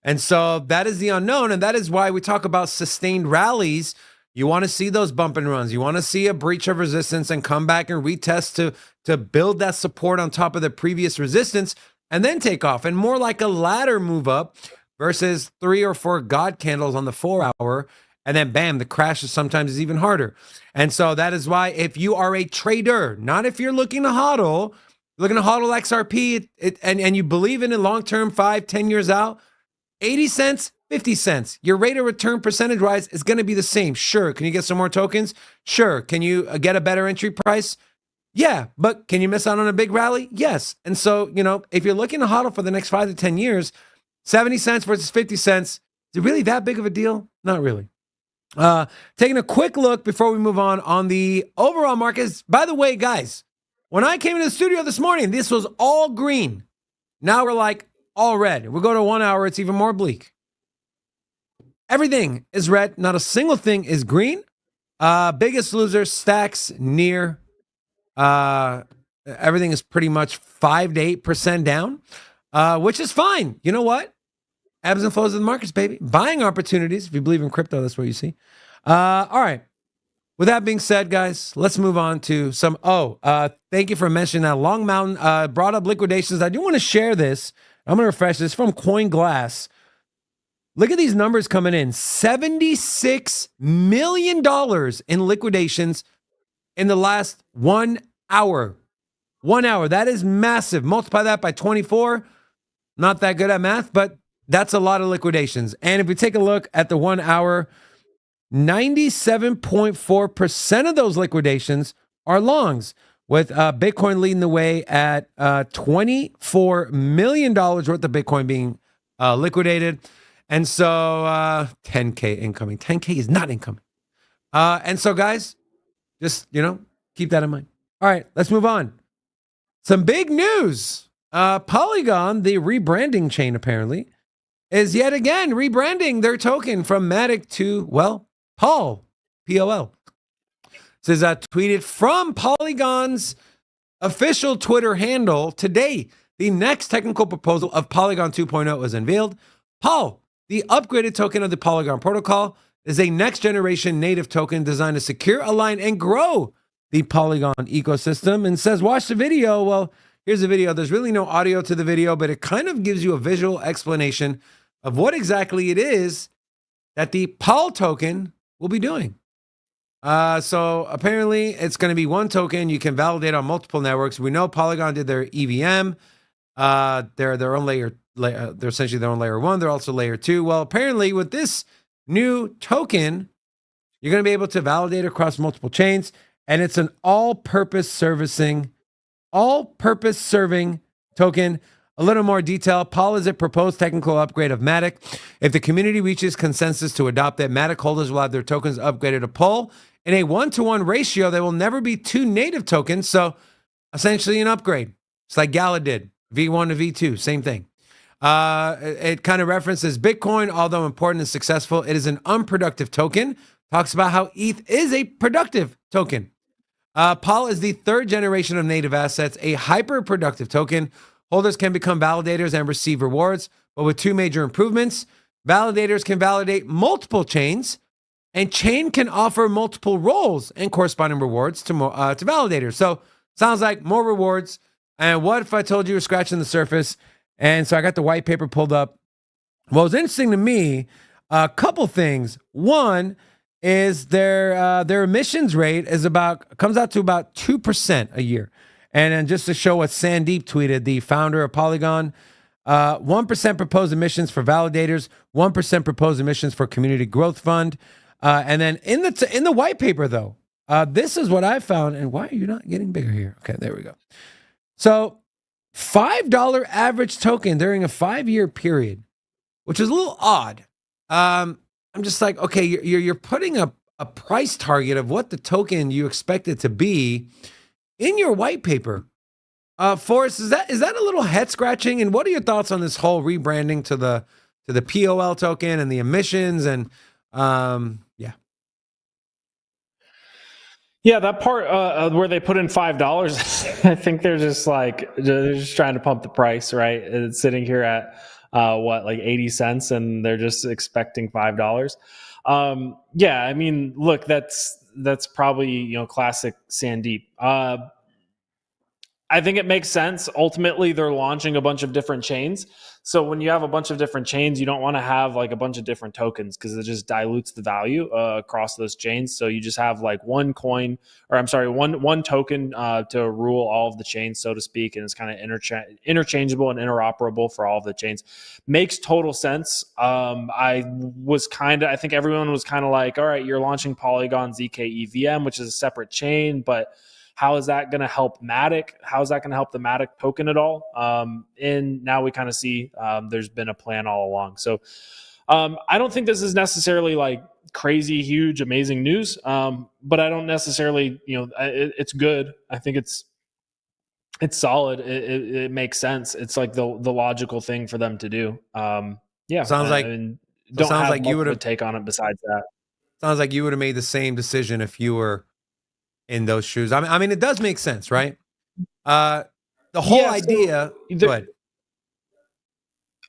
And so that is the unknown, and that is why we talk about sustained rallies. You want to see those bump and runs. You want to see a breach of resistance and come back and retest to build that support on top of the previous resistance and then take off. And more like a ladder move up versus 3 or 4 God candles on the 4 hour. And then bam, the crash is sometimes even harder. And so that is why if you are a trader, not if you're looking to hodl, XRP and you believe in it long-term, 5-10 years out, 80 cents, 50 cents. Your rate of return percentage-wise is going to be the same. Sure. Can you get some more tokens? Sure. Can you get a better entry price? Yeah. But can you miss out on a big rally? Yes. And so, if you're looking to hodl for the next 5 to 10 years, 70 cents versus 50 cents, is it really that big of a deal? Not really. Taking a quick look before we move on the overall markets. By the way, guys, when I came into the studio this morning, this was all green. Now we're like all red. We go to 1 hour, it's even more bleak. Everything is red. Not a single thing is green. Biggest loser, stacks near. Everything is pretty much 5 to 8% down, which is fine. You know what? Ebbs and flows of the markets, baby. Buying opportunities. If you believe in crypto, that's what you see. All right. With that being said, guys, let's move on to some. Thank you for mentioning that. Long Mountain brought up liquidations. I do want to share this. I'm going to refresh this from CoinGlass. Look at these numbers coming in. $76 million in liquidations in the last 1 hour. 1 hour. That is massive. Multiply that by 24. Not that good at math, but that's a lot of liquidations. And if we take a look at the 1 hour, 97.4% of those liquidations are longs, with Bitcoin leading the way at $24 million worth of Bitcoin being liquidated. And so 10K incoming. 10K is not incoming. And so, guys, just, keep that in mind. All right, let's move on. Some big news. Polygon, the rebranding chain, apparently, is yet again rebranding their token from Matic to, Pol, P-O-L. Says tweeted from Polygon's official Twitter handle today. The next technical proposal of Polygon 2.0 was unveiled. Pol, the upgraded token of the Polygon protocol, is a next generation native token designed to secure, align, and grow the Polygon ecosystem. And says, watch the video. Well, here's the video. There's really no audio to the video, but it kind of gives you a visual explanation of what exactly it is that the Pol token will be doing. So apparently it's going to be one token you can validate on multiple networks. We know Polygon did their EVM. They're their own layer. They're essentially their own layer 1. They're also layer 2. Well, apparently with this new token, you're going to be able to validate across multiple chains, and it's an all-purpose serving token. A little more detail. Pol is a proposed technical upgrade of Matic. If the community reaches consensus to adopt it, Matic holders will have their tokens upgraded to Pol in a 1-to-1 ratio. There will never be 2 native tokens, so essentially an upgrade. It's like Gala did, V1 to V2, same thing. It kind of references Bitcoin, although important and successful. It is an unproductive token. Talks about how ETH is a productive token. Pol is the 3rd generation of native assets, a hyper-productive token. Holders can become validators and receive rewards, but with 2 major improvements. Validators can validate multiple chains, and chain can offer multiple roles and corresponding rewards to validators. So sounds like more rewards. And what if I told you were scratching the surface? And so I got the white paper pulled up. What was interesting to me, a couple things. One, is their emissions rate comes out to about 2% a year. And then just to show what Sandeep tweeted, the founder of Polygon, 1% proposed emissions for validators, 1% proposed emissions for community growth fund. And then in the white paper, though, this is what I found. And why are you not getting bigger here? Okay, there we go. So $5 average token during a 5-year period, which is a little odd. I'm just like, okay, you're putting a price target of what the token you expect it to be in your white paper. Forrest, is that a little head scratching? And what are your thoughts on this whole rebranding to the POL token and the emissions and yeah. Yeah, that part where they put in $5, I think they're just trying to pump the price, right? It's sitting here at like 80 cents, and they're just expecting $5. Yeah, I mean, look, that's probably classic Sandeep. I think it makes sense. Ultimately, they're launching a bunch of different chains. So when you have a bunch of different chains, you don't want to have like a bunch of different tokens because it just dilutes the value across those chains. So you just have like one token to rule all of the chains, so to speak, and it's kind of interchangeable and interoperable for all of the chains. Makes total sense. I think everyone was kind of like, all right, you're launching Polygon ZK EVM, which is a separate chain, but how is that going to help Matic? How is that going to help the Matic token at all? And now we kind of see there's been a plan all along. So I don't think this is necessarily like crazy, huge, amazing news, but I don't necessarily, it's good. I think it's solid. It makes sense. It's like the logical thing for them to do. Yeah, sounds like you would have take on it besides that. Sounds like you would have made the same decision if you were in those shoes. I mean, it does make sense, right? The whole idea. Go ahead.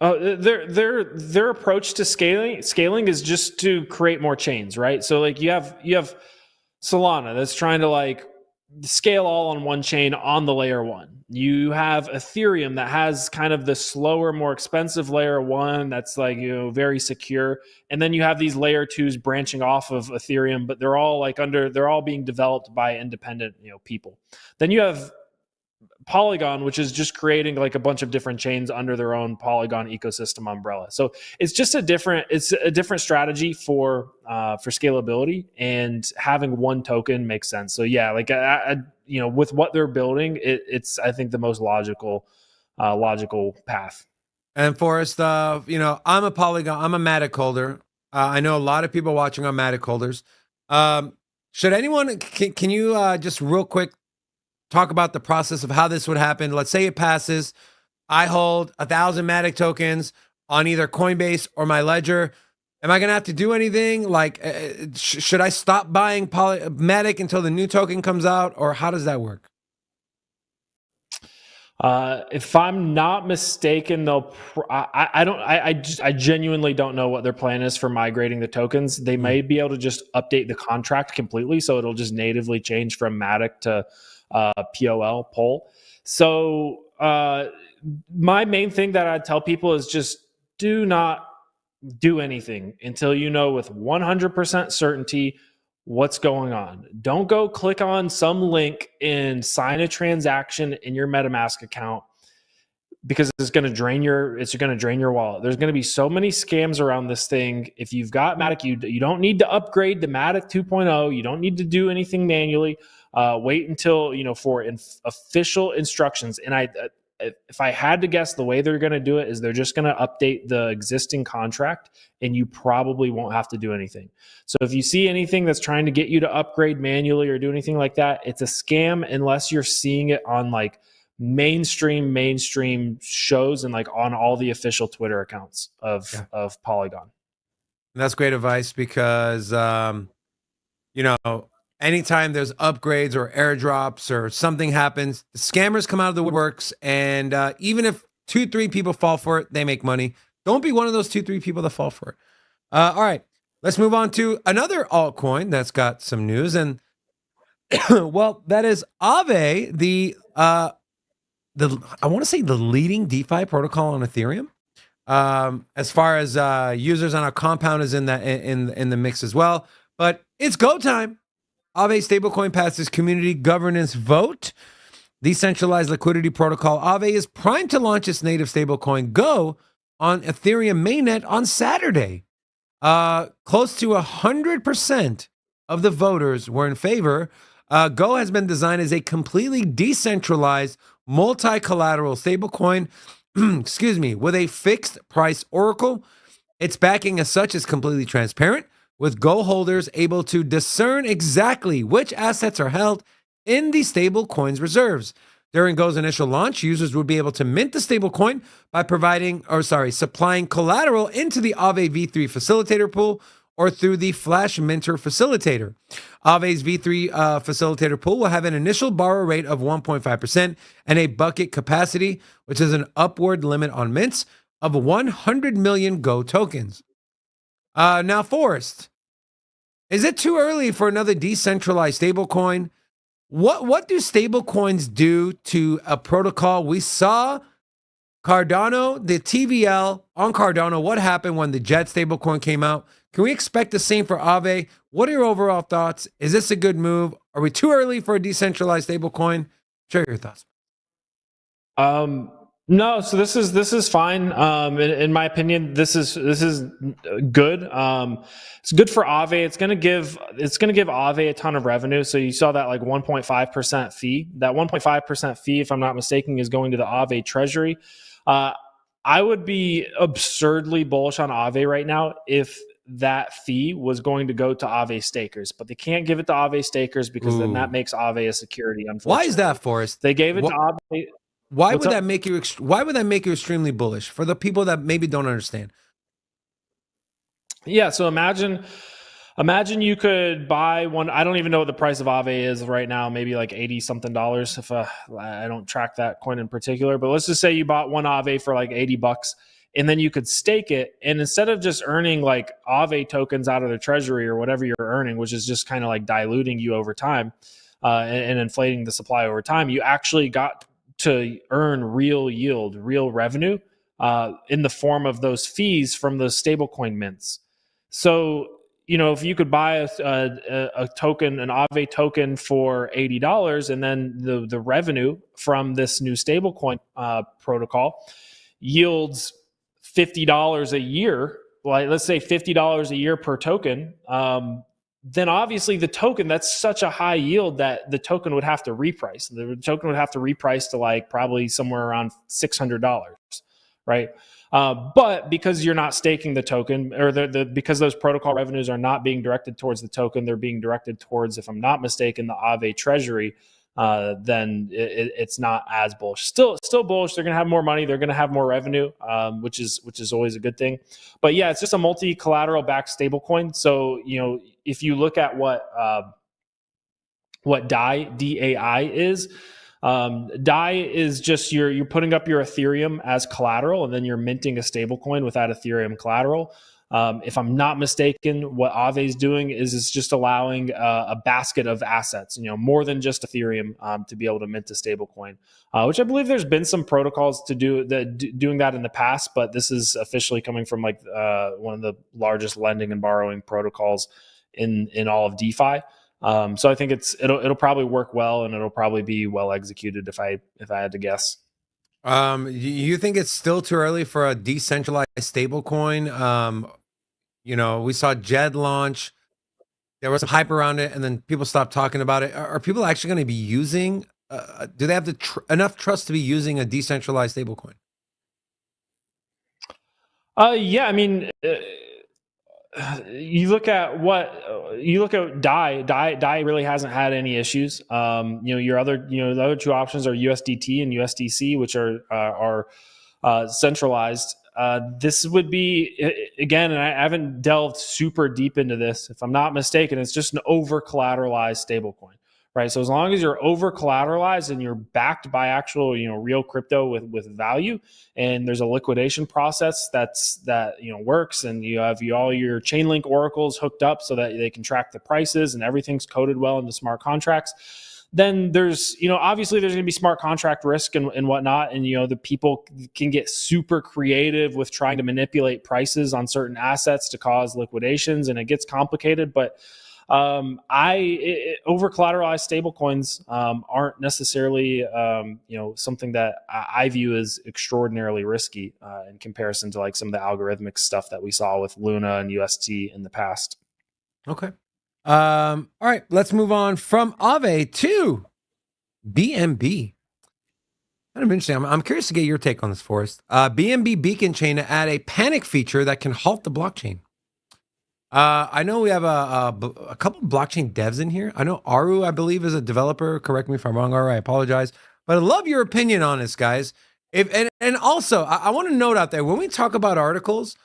Their approach to scaling is just to create more chains, right? So like you have Solana that's trying to like scale all on one chain on the layer one. You have Ethereum that has kind of the slower, more expensive layer one that's like, very secure. And then you have these layer twos branching off of Ethereum, but they're all being developed by independent, people. Then you have Polygon, which is just creating like a bunch of different chains under their own Polygon ecosystem umbrella. So it's just a different strategy for scalability, and having one token makes sense. So yeah, like with what they're building, it's I think the most logical path. And Forrest, I'm a Polygon, I'm a Matic holder. I know a lot of people watching are Matic holders. Should anyone can you just real quick talk about the process of how this would happen? Let's say it passes. I hold 1,000 Matic tokens on either Coinbase or my ledger. Am I going to have to do anything? Like, should I stop buying Matic until the new token comes out, or how does that work? If I'm not mistaken, I genuinely don't know what their plan is for migrating the tokens. They may be able to just update the contract completely, so it'll just natively change from Matic to POL. So my main thing that I'd tell people is just do not do anything until you know with 100% certainty what's going on. Don't go click on some link and sign a transaction in your MetaMask account, because it's going to drain your wallet. There's going to be so many scams around this thing. If you've got Matic, you don't need to upgrade to Matic 2.0. You don't need to do anything manually. Wait until for official instructions. And if I had to guess, the way they're going to do it is they're just going to update the existing contract, and you probably won't have to do anything. So if you see anything that's trying to get you to upgrade manually or do anything like that, it's a scam unless you're seeing it on like mainstream shows and like on all the official Twitter accounts of Polygon. And that's great advice, because anytime there's upgrades or airdrops or something happens, the scammers come out of the woodworks, and even if 2-3 people fall for it, they make money. Don't be one of those 2-3 people that fall for it. All right, let's move on to another altcoin that's got some news, and well, that is Aave, the I want to say the leading DeFi protocol on Ethereum. As far as users on our compound is in the mix as well. But it's go time. Aave stablecoin passes community governance vote. Decentralized liquidity protocol Aave is primed to launch its native stablecoin Go on Ethereum mainnet on Saturday. Close to 100% of the voters were in favor. Go has been designed as a completely decentralized, multi-collateral stablecoin, with a fixed price oracle. Its backing as such is completely transparent, with Go holders able to discern exactly which assets are held in the stablecoin's reserves. During Go's initial launch, users would be able to mint the stablecoin by supplying collateral into the Aave V3 facilitator pool or through the Flash Minter facilitator. Aave's V3 facilitator pool will have an initial borrow rate of 1.5% and a bucket capacity, which is an upward limit on mints of 100 million Go tokens. Now, Forrest, is it too early for another decentralized stablecoin? What do stablecoins do to a protocol? We saw Cardano, the TVL on Cardano. What happened when the Jet stablecoin came out? Can we expect the same for Aave? What are your overall thoughts? Is this a good move? Are we too early for a decentralized stablecoin? Share your thoughts. No, so this is fine. In my opinion, this is good. It's good for Aave. It's gonna give Aave a ton of revenue. So you saw that like 1.5% fee. That 1.5% fee, if I'm not mistaken, is going to the Aave treasury. I would be absurdly bullish on Aave right now if that fee was going to go to Aave stakers, but they can't give it to Aave stakers because then that makes Aave a security. Unfortunately, why is that, Forrest? They gave it to Aave. Why would that make you extremely bullish for the people that maybe don't understand? Yeah, so imagine you could buy one. I don't even know what the price of Aave is right now, maybe like $80 something if I don't track that coin in particular, but let's just say you bought one Aave for like $80 and then you could stake it, and instead of just earning like Aave tokens out of the treasury or whatever you're earning, which is just kind of like diluting you over time and inflating the supply over time, you actually got to earn real yield, real revenue in the form of those fees from those stablecoin mints. So, if you could buy a token, an Aave token for $80, and then the revenue from this new stablecoin protocol yields $50 a year, like let's say $50 a year per token, then obviously the token, that's such a high yield that the token would have to reprice. The token would have to reprice to like probably somewhere around $600, right? But because you're not staking the token, or because those protocol revenues are not being directed towards the token, they're being directed towards, if I'm not mistaken, the Aave treasury, then it's not as bullish. Still bullish. They're going to have more money. They're going to have more revenue, which is always a good thing. But yeah, it's just a multi-collateral backed stablecoin. So if you look at what DAI is, DAI is just you're putting up your Ethereum as collateral, and then you're minting a stablecoin with that Ethereum collateral. If I'm not mistaken, what Aave is doing is just allowing a basket of assets, more than just Ethereum, to be able to mint a stablecoin, which I believe there's been some protocols to doing that in the past, but this is officially coming from like one of the largest lending and borrowing protocols in all of DeFi. So I think it'll probably work well, and it'll probably be well executed if I had to guess. You think it's still too early for a decentralized stablecoin? We saw Jed launch. There was some hype around it, and then people stopped talking about it. Are people actually going to be using? Do they have enough trust to be using a decentralized stablecoin? Yeah, I mean, you look at DAI. DAI really hasn't had any issues. The other two options are USDT and USDC, which are centralized. This would be, again, and I haven't delved super deep into this. If I'm not mistaken, it's just an over collateralized stablecoin, right? So as long as you're over collateralized and you're backed by actual, real crypto with value, and there's a liquidation process that works, and you have all your Chainlink oracles hooked up so that they can track the prices and everything's coded well into smart contracts, then there's, obviously there's going to be smart contract risk and whatnot. And, the people can get super creative with trying to manipulate prices on certain assets to cause liquidations, and it gets complicated. But Over collateralized stablecoins aren't necessarily something that I view as extraordinarily risky in comparison to like some of the algorithmic stuff that we saw with Luna and UST in the past. Okay. All right, let's move on from Aave to BNB. Kind of interesting. I'm curious to get your take on this, Forrest. BNB Beacon Chain to add a panic feature that can halt the blockchain. I know we have a couple of blockchain devs in here. I know Aru, I believe, is a developer. Correct me if I'm wrong, Aru. I apologize. But I love your opinion on this, guys. And also, I want to note out there, when we talk about articles,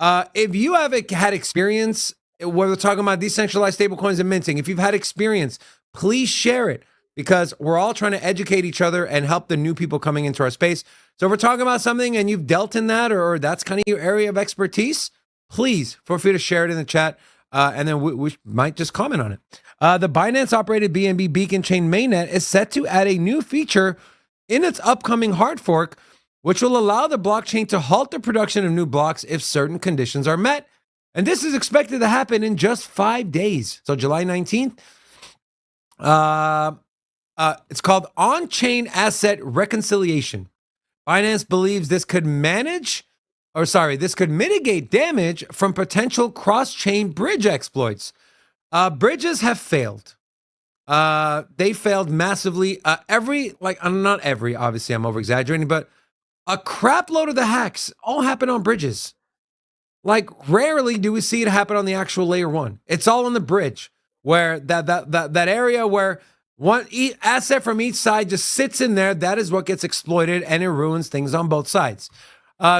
if you have had experience, whether we're talking about decentralized stablecoins and minting, if you've had experience, please share it, because we're all trying to educate each other and help the new people coming into our space. So if we're talking about something and you've dealt in that, or that's kind of your area of expertise, please feel free to share it in the chat, and then we might just comment on it. The Binance-operated BNB Beacon Chain mainnet is set to add a new feature in its upcoming hard fork, which will allow the blockchain to halt the production of new blocks if certain conditions are met. And this is expected to happen in just 5 days. So July 19th. It's called On-Chain Asset Reconciliation. Binance believes this could mitigate damage from potential cross-chain bridge exploits. Bridges have failed. They failed massively. Not every, obviously I'm over-exaggerating, but a crap load of the hacks all happen on bridges. Like, rarely do we see it happen on the actual layer one. It's all on the bridge, where that area where one asset from each side just sits in there. That is what gets exploited, and it ruins things on both sides.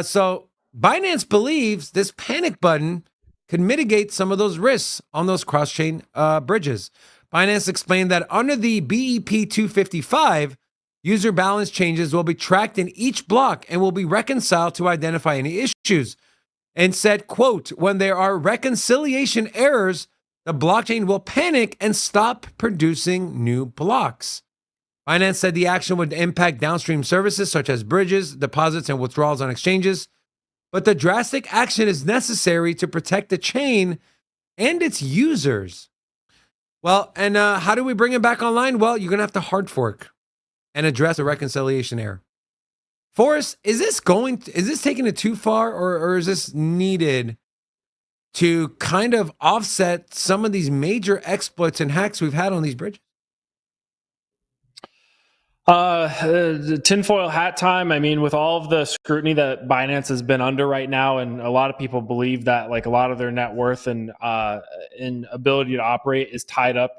So Binance believes this panic button could mitigate some of those risks on those cross-chain bridges. Binance explained that under the BEP 255, user balance changes will be tracked in each block and will be reconciled to identify any issues. And said, quote, when there are reconciliation errors, the blockchain will panic and stop producing new blocks. Binance said the action would impact downstream services such as bridges, deposits, and withdrawals on exchanges. But the drastic action is necessary to protect the chain and its users. Well, and how do we bring it back online? Well, you're going to have to hard fork and address a reconciliation error. Forrest, is this taking it too far, or is this needed to kind of offset some of these major exploits and hacks we've had on these bridges? The tinfoil hat time. I mean, with all of the scrutiny that Binance has been under right now, and a lot of people believe that like a lot of their net worth and ability to operate is tied up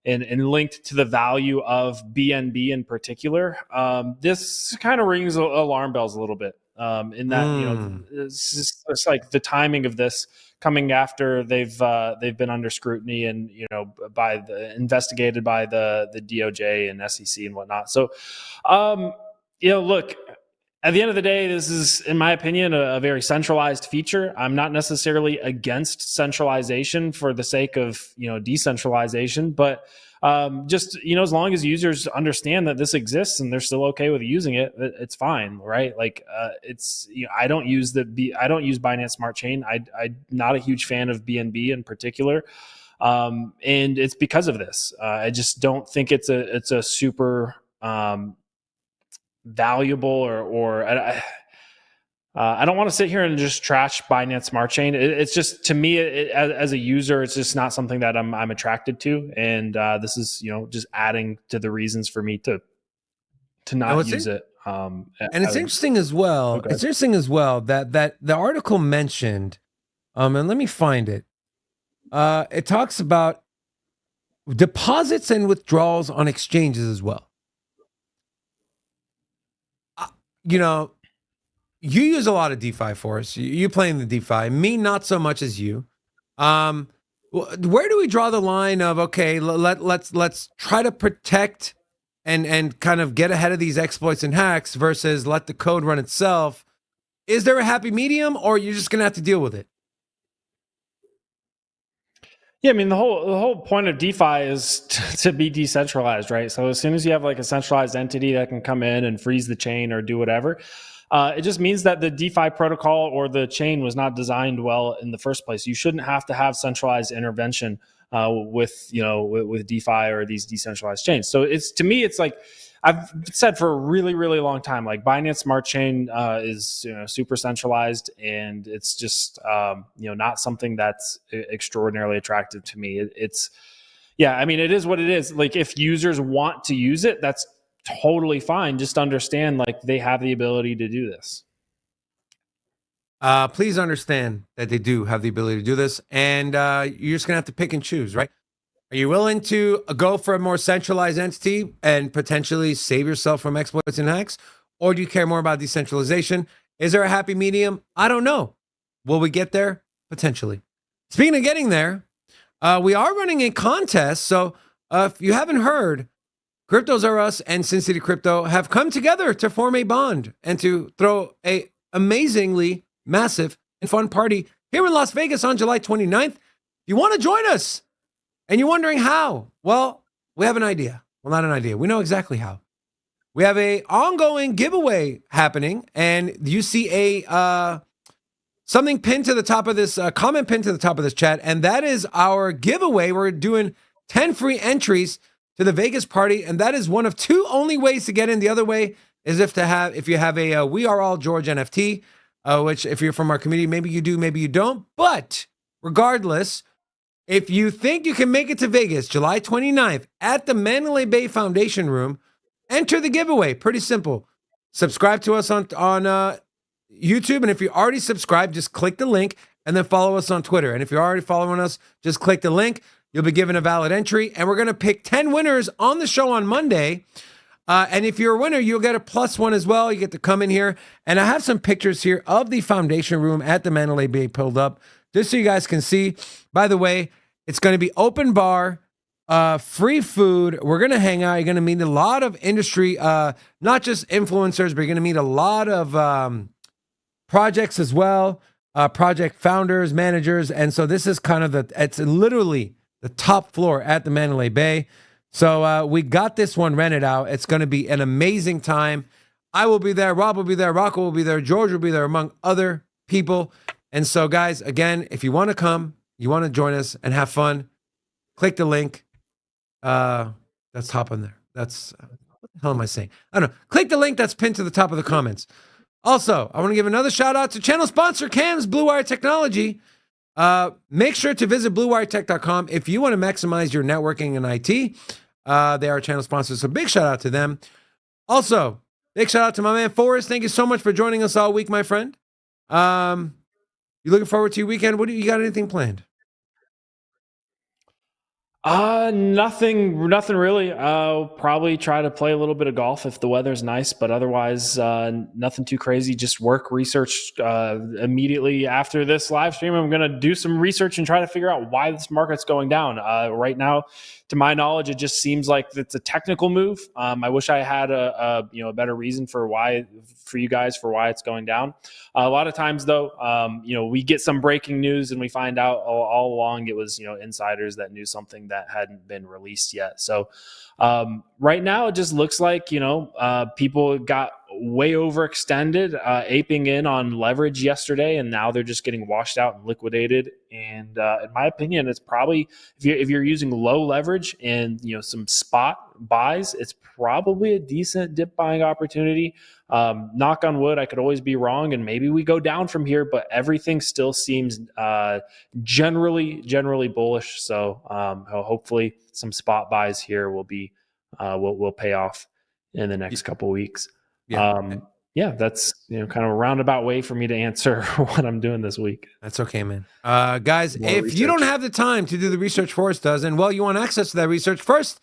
and linked to the value of BNB in particular. This kind of rings alarm bells a little bit. In that, it's like the timing of this coming after they've been under scrutiny and investigated by the DOJ and SEC and whatnot. So, look, at the end of the day, this is, in my opinion, a very centralized feature. I'm not necessarily against centralization for the sake of decentralization, but just as long as users understand that this exists and they're still okay with using it, it's fine, right? Like it's I don't use Binance Smart Chain. I'm not a huge fan of BNB in particular, and it's because of this. I just don't think it's a super valuable or I don't want to sit here and just trash Binance Smart Chain. It's just, to me, as a user, it's just not something that I'm attracted to, and this is just adding to the reasons for me to not use it. And it's interesting as well. Okay. It's interesting as well that the article mentioned, and let me find it. It talks about deposits and withdrawals on exchanges as well. You use a lot of DeFi, for us. You play in the DeFi. Me, not so much as you. Where do we draw the line of, okay, let's try to protect and kind of get ahead of these exploits and hacks versus let the code run itself? Is there a happy medium, or you're just going to have to deal with it? Yeah, I mean, the whole point of DeFi is to be decentralized, right? So as soon as you have like a centralized entity that can come in and freeze the chain or do whatever, It just means that the DeFi protocol or the chain was not designed well in the first place. You shouldn't have to have centralized intervention with DeFi or these decentralized chains. So to me, it's like I've said for a really, really long time, like Binance Smart Chain is super centralized, and it's just not something that's extraordinarily attractive to me. It is what it is. Like if users want to use it, that's totally fine. Just understand, like they have the ability to do this. Please understand that they do have the ability to do this, and you're just gonna have to pick and choose, right? Are you willing to go for a more centralized entity and potentially save yourself from exploits and hacks? Or do you care more about decentralization? Is there a happy medium? I don't know. Will we get there? Potentially. Speaking of getting there, we are running a contest. So if you haven't heard, Cryptos R Us and Sin City Crypto have come together to form a bond and to throw a amazingly massive and fun party here in Las Vegas on July 29th. If you want to join us, and you're wondering how? Well, we have an idea. Well, not an idea. We know exactly how. We have a ongoing giveaway happening, and you see a something pinned to the top of this comment pinned to the top of this chat, and that is our giveaway. We're doing 10 free entries to the Vegas party, and that is one of two only ways to get in. The other way is if you have a We Are All George NFT, which if you're from our community, maybe you do, maybe you don't. But regardless, if you think you can make it to Vegas, July 29th at the Mandalay Bay Foundation Room, enter the giveaway. Pretty simple. Subscribe to us on YouTube. And if you're already subscribed, just click the link and then follow us on Twitter. And if you're already following us, just click the link. You'll be given a valid entry. And we're going to pick 10 winners on the show on Monday. And if you're a winner, you'll get a +1 as well. You get to come in here. And I have some pictures here of the Foundation Room at the Mandalay Bay pulled up, just so you guys can see. By the way, it's going to be open bar, free food. We're going to hang out. You're going to meet a lot of industry, not just influencers, but you're going to meet a lot of projects as well, project founders, managers. And so this is kind of it's literally the top floor at the Mandalay Bay. So we got this one rented out. It's going to be an amazing time. I will be there. Rob will be there. Rocco will be there. George will be there, among other people. And so, guys, again, if you want to come, you want to join us and have fun, click the link. That's top on there. That's what the hell am I saying? I don't know. Click the link that's pinned to the top of the comments. Also, I want to give another shout out to channel sponsor Cam's Blue Wire Technology. Make sure to visit bluewiretech.com if you want to maximize your networking and IT. They are channel sponsors, so big shout out to them. Also, big shout out to my man Forrest. Thank you so much for joining us all week, my friend. You looking forward to your weekend? What do you got? Anything planned? Nothing really. I'll probably try to play a little bit of golf if the weather's nice, but otherwise, nothing too crazy. Just work, research. Immediately after this live stream, I'm going to do some research and try to figure out why this market's going down. Right now, to my knowledge, it just seems like it's a technical move. I wish I had a better reason for you guys for why it's going down. A lot of times, though, we get some breaking news and we find out all along it was insiders that knew something that hadn't been released yet. So right now, it just looks like people got way overextended, aping in on leverage yesterday, and now they're just getting washed out and liquidated. And in my opinion, it's probably if you're using low leverage and some spot buys, it's probably a decent dip buying opportunity. Knock on wood, I could always be wrong, and maybe we go down from here, but everything still seems generally bullish. So hopefully some spot buys here will be will pay off in the next couple weeks. That's kind of a roundabout way for me to answer what I'm doing this week. That's okay, man. Guys, if you don't have the time to do the research Forrest does, and you want access to that research, first,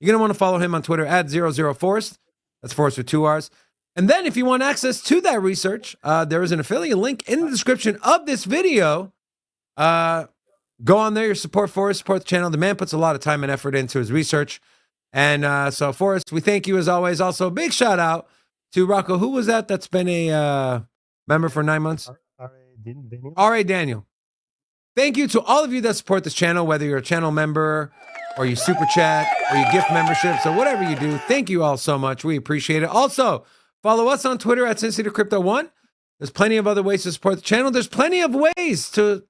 you're going to want to follow him on Twitter at 00Forrest. That's Forrest with 2 R's. And then if you want access to that research, there is an affiliate link in the description of this video. Go on there, support Forrest, support the channel. The man puts a lot of time and effort into his research. And so Forrest, we thank you as always. Also, big shout out to Rocco. Who was that? That's been a member for 9 months. R.A. Daniel. Thank you to all of you that support this channel, whether you're a channel member or you super chat or you gift memberships or whatever you do. Thank you all so much. We appreciate it. Also, Follow us on Twitter at Sin City Crypto 1. There's plenty of other ways to support the channel. There's plenty of ways to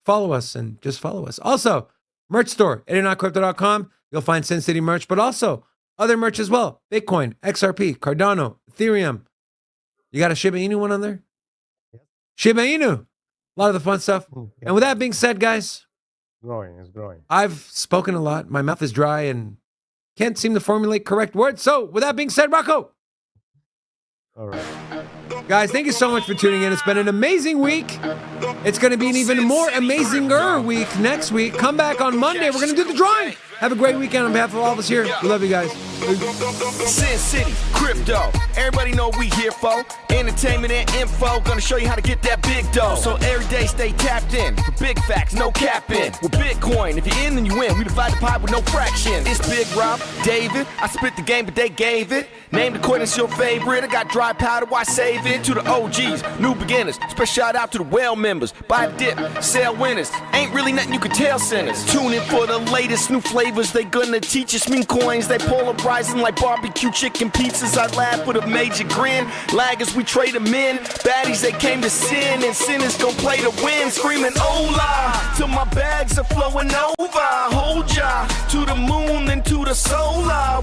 follow us and just follow us. Also, merch store, 89crypto.com. You'll find Sin City merch, but also other merch as well. Bitcoin, XRP, Cardano, Ethereum. You got a Shiba Inu one on there? Shiba Inu. A lot of the fun stuff. And with that being said, guys, It's growing. I've spoken a lot. My mouth is dry and can't seem to formulate correct words. So with that being said, Rocco. All right. Guys, thank you so much for tuning in. It's been an amazing week. It's going to be an even more amazinger week next week. Come back on Monday. We're going to do the drawing. Have a great weekend on behalf of all of us here. We love you guys. Sin City, crypto. Everybody know what we here for. Entertainment and info. Gonna show you how to get that big dough. So every day stay tapped in. For big facts, no capping. With Bitcoin, if you're in, then you win. We divide the pie with no fraction. It's Big Rob, David. I split the game, but they gave it. Name the coin that's your favorite. I got dry powder, why save it? To the OGs, new beginners. Special shout out to the well members. Buy the dip, sell winners. Ain't really nothing you can tell sinners. Tune in for the latest new flavors. They gonna teach us mean coins. They polarizing like barbecue chicken pizzas. I laugh with a major grin. Laggers, we trade them in. Baddies, they came to sin. And sinners gon' play to win. Screaming, hola, till my bags are flowing over. Hold ya to the moon and to the solar.